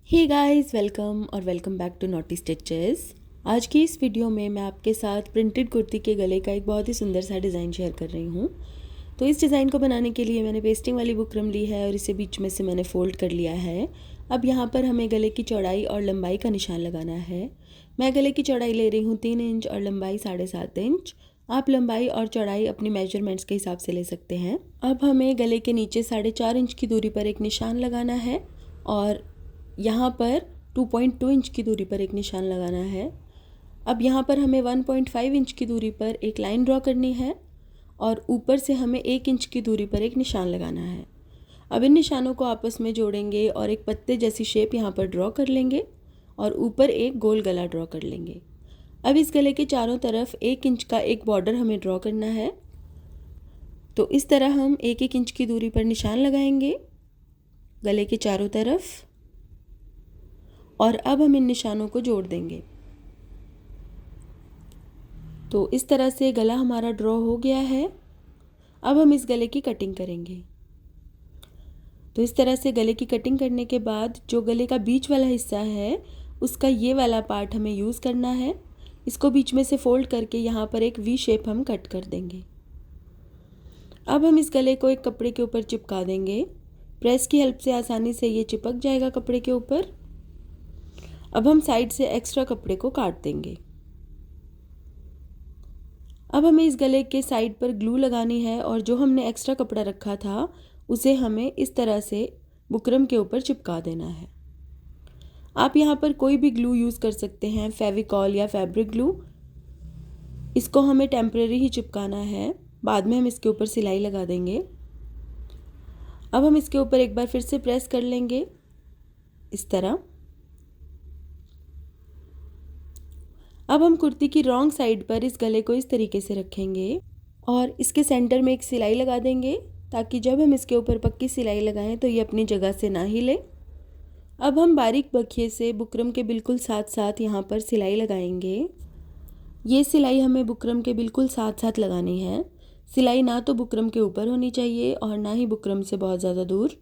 Hey guys, welcome back to Naughty Stitches. आज की इस वीडियो में मैं आपके साथ प्रिंटेड कुर्ती के गले का एक बहुत ही सुंदर सा डिज़ाइन शेयर कर रही हूँ। तो इस डिज़ाइन को बनाने के लिए मैंने पेस्टिंग वाली बुकरम ली है और इसे बीच में से मैंने फ़ोल्ड कर लिया है। अब यहाँ पर हमें गले की चौड़ाई और लंबाई का निशान लगाना है। मैं गले की चौड़ाई ले रही हूँ 3 इंच और लंबाई 7.5 इंच। आप लंबाई और चौड़ाई अपनी मेजरमेंट्स के हिसाब से ले सकते हैं। अब हमें गले के नीचे 4.5 इंच की दूरी पर एक निशान लगाना है और यहाँ पर 2.2 इंच की दूरी पर एक निशान लगाना है। अब यहाँ पर हमें 1.5 इंच की दूरी पर एक लाइन ड्रॉ करनी है और ऊपर से हमें 1 इंच की दूरी पर एक निशान लगाना है। अब इन निशानों को आपस में जोड़ेंगे और एक पत्ते जैसी शेप यहाँ पर ड्रॉ कर लेंगे और ऊपर एक गोल गला ड्रॉ कर लेंगे। अब इस गले के चारों तरफ 1 इंच का एक बॉर्डर हमें ड्रॉ करना है। तो इस तरह हम 1-1 इंच की दूरी पर निशान लगाएंगे गले के चारों तरफ और अब हम इन निशानों को जोड़ देंगे। तो इस तरह से गला हमारा ड्रॉ हो गया है। अब हम इस गले की कटिंग करेंगे। तो इस तरह से गले की कटिंग करने के बाद जो गले का बीच वाला हिस्सा है उसका ये वाला पार्ट हमें यूज़ करना है। इसको बीच में से फोल्ड करके यहाँ पर एक वी शेप हम कट कर देंगे। अब हम इस गले को एक कपड़े के ऊपर चिपका देंगे। प्रेस की हेल्प से आसानी से ये चिपक जाएगा कपड़े के ऊपर। अब हम साइड से एक्स्ट्रा कपड़े को काट देंगे। अब हमें इस गले के साइड पर ग्लू लगानी है और जो हमने एक्स्ट्रा कपड़ा रखा था उसे हमें इस तरह से बुकरम के ऊपर चिपका देना है। आप यहाँ पर कोई भी ग्लू यूज़ कर सकते हैं, फेविकॉल या फैब्रिक ग्लू। इसको हमें टेम्परेरी ही चिपकाना है, बाद में हम इसके ऊपर सिलाई लगा देंगे। अब हम इसके ऊपर एक बार फिर से प्रेस कर लेंगे इस तरह। अब हम कुर्ती की रॉन्ग साइड पर इस गले को इस तरीके से रखेंगे और इसके सेंटर में एक सिलाई लगा देंगे ताकि जब हम इसके ऊपर पक्की सिलाई लगाएं तो ये अपनी जगह से ना हिले। अब हम बारीक बखिए से बुकरम के बिल्कुल साथ साथ यहाँ पर सिलाई लगाएंगे। ये सिलाई हमें बुकरम के बिल्कुल साथ साथ लगानी है। सिलाई ना तो बुकरम के ऊपर होनी चाहिए और ना ही बुकरम से बहुत ज़्यादा दूर।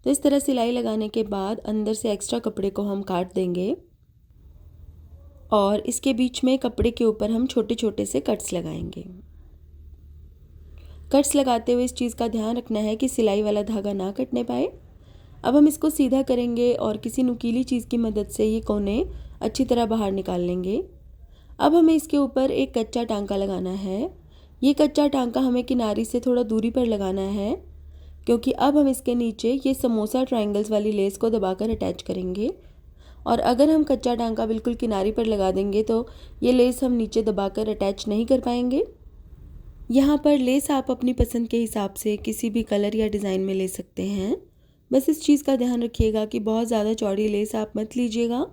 तो इस तरह सिलाई लगाने के बाद अंदर से एक्स्ट्रा कपड़े को हम काट देंगे और इसके बीच में कपड़े के ऊपर हम छोटे छोटे से कट्स लगाएंगे। कट्स लगाते हुए इस चीज़ का ध्यान रखना है कि सिलाई वाला धागा ना कटने पाए। अब हम इसको सीधा करेंगे और किसी नुकीली चीज़ की मदद से ये कोने अच्छी तरह बाहर निकाल लेंगे। अब हमें इसके ऊपर एक कच्चा टांका लगाना है। ये कच्चा टांका हमें किनारी से थोड़ा दूरी पर लगाना है क्योंकि अब हम इसके नीचे ये समोसा ट्रायंगल्स वाली लेस को दबाकर अटैच करेंगे और अगर हम कच्चा टांका बिल्कुल किनारी पर लगा देंगे तो ये लेस हम नीचे दबाकर अटैच नहीं कर पाएंगे। यहाँ पर लेस आप अपनी पसंद के हिसाब से किसी भी कलर या डिज़ाइन में ले सकते हैं। बस इस चीज़ का ध्यान रखिएगा कि बहुत ज़्यादा चौड़ी लेस आप मत लीजिएगा,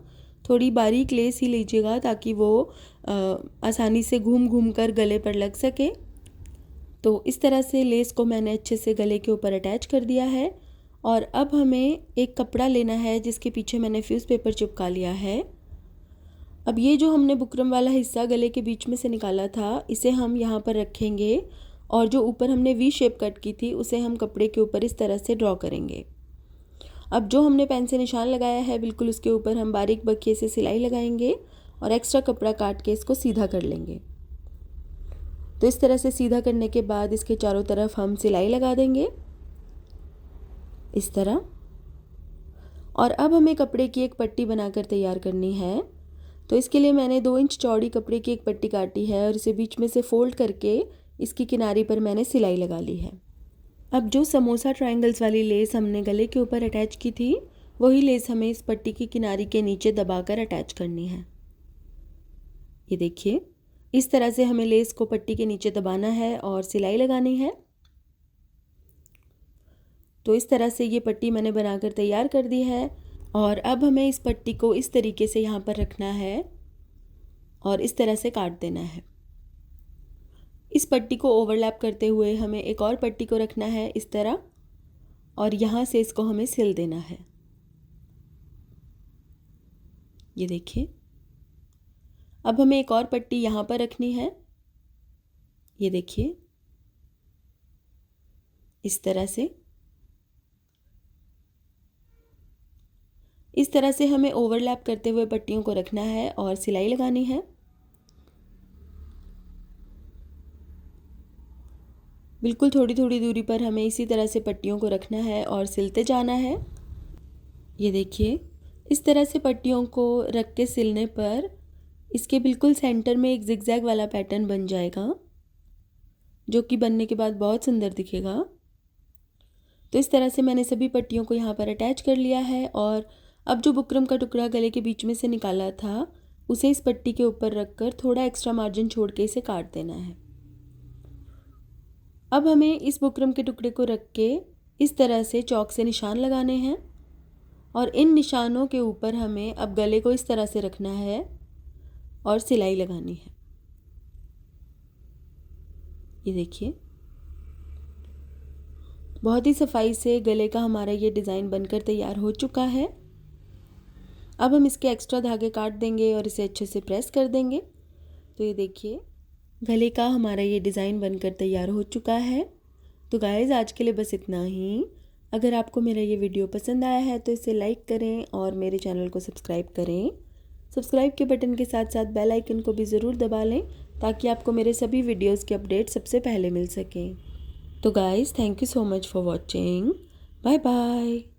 थोड़ी बारीक लेस ही लीजिएगा ताकि वो आसानी से घूम घूम कर गले पर लग सके। तो इस तरह से लेस को मैंने अच्छे से गले के ऊपर अटैच कर दिया है और अब हमें एक कपड़ा लेना है जिसके पीछे मैंने फ्यूज़ पेपर चिपका लिया है। अब ये जो हमने बुकरम वाला हिस्सा गले के बीच में से निकाला था इसे हम यहाँ पर रखेंगे और जो ऊपर हमने वी शेप कट की थी उसे हम कपड़े के ऊपर इस तरह से ड्रॉ करेंगे। अब जो हमने पेन से निशान लगाया है बिल्कुल उसके ऊपर हम बारीक बखिए से सिलाई लगाएंगे और एक्स्ट्रा कपड़ा काट के इसको सीधा कर लेंगे। तो इस तरह से सीधा करने के बाद इसके चारों तरफ हम सिलाई लगा देंगे इस तरह। और अब हमें कपड़े की एक पट्टी बनाकर तैयार करनी है। तो इसके लिए मैंने 2 इंच चौड़ी कपड़े की एक पट्टी काटी है और इसे बीच में से फोल्ड करके इसकी किनारी पर मैंने सिलाई लगा ली है। अब जो समोसा ट्रायंगल्स वाली लेस हमने गले के ऊपर अटैच की थी वही लेस हमें इस पट्टी की किनारी के नीचे दबाकर अटैच करनी है। ये देखिए, इस तरह से हमें लेस को पट्टी के नीचे दबाना है और सिलाई लगानी है। तो इस तरह से ये पट्टी मैंने बनाकर तैयार कर दी है और अब हमें इस पट्टी को इस तरीके से यहाँ पर रखना है और इस तरह से काट देना है। इस पट्टी को ओवरलैप करते हुए हमें एक और पट्टी को रखना है इस तरह और यहाँ से इसको हमें सिल देना है। ये देखिए, अब हमें एक और पट्टी यहाँ पर रखनी है। ये देखिए, इस तरह से। इस तरह से हमें ओवरलैप करते हुए पट्टियों को रखना है और सिलाई लगानी है। बिल्कुल थोड़ी थोड़ी दूरी पर हमें इसी तरह से पट्टियों को रखना है और सिलते जाना है। ये देखिए, इस तरह से पट्टियों को रख के सिलने पर इसके बिल्कुल सेंटर में एक जिगजैग वाला पैटर्न बन जाएगा, जो कि बनने के बाद बहुत सुंदर दिखेगा। तो इस तरह से मैंने सभी पट्टियों को यहाँ पर अटैच कर लिया है और अब जो बुकरम का टुकड़ा गले के बीच में से निकाला था उसे इस पट्टी के ऊपर रखकर थोड़ा एक्स्ट्रा मार्जिन छोड़ के इसे काट देना है। अब हमें इस बुकरम के टुकड़े को रख के इस तरह से चौक से निशान लगाने हैं और इन निशानों के ऊपर हमें अब गले को इस तरह से रखना है और सिलाई लगानी है। ये देखिए, बहुत ही सफाई से गले का हमारा ये डिज़ाइन बनकर तैयार हो चुका है। अब हम इसके एक्स्ट्रा धागे काट देंगे और इसे अच्छे से प्रेस कर देंगे। तो ये देखिए, गले का हमारा ये डिज़ाइन बनकर तैयार हो चुका है। तो गाइज़, आज के लिए बस इतना ही। अगर आपको मेरा ये वीडियो पसंद आया है तो इसे लाइक करें और मेरे चैनल को सब्सक्राइब करें। सब्सक्राइब के बटन के साथ साथ बेल आइकन को भी ज़रूर दबा लें ताकि आपको मेरे सभी वीडियोज़ के अपडेट सबसे पहले मिल सकें। तो guys, thank you so much for watching. Bye bye.